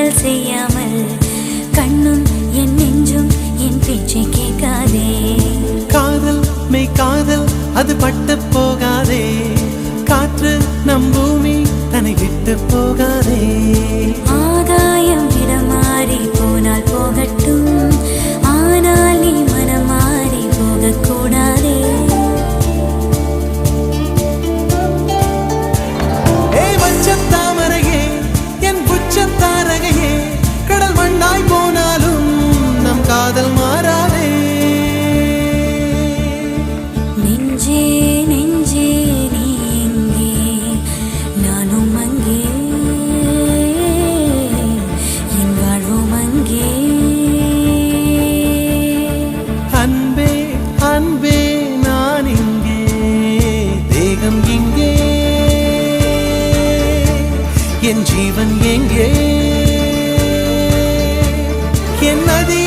காதல் செய்யாமல் கண்ணும் என் நெஞ்சும் என் பேச்சை கேட்காதே. காதல் மெய் காதல் அது பட்டு போகாதே, காற்று நம் பூமி தன்னை விட்டு போகாதே. ஆகாயம் இடமாறி போனால் போகட்டும், ஆனால் நீ மனம் மாறி போகக்கூடாதே. தாமரையே என் புச்சத்தாரகையே, கடல் மண்ணாய் போனாலும் நம் காதல் மாறாதே. நெஞ்சே நெஞ்சே நீ எங்கே, நானும் அங்கே, என் வாழ்வும் அங்கே. அன்பே அன்பே நான் இங்கே, தேகம் இங்கே, என் ஜீவன் எங்கே, என் நதி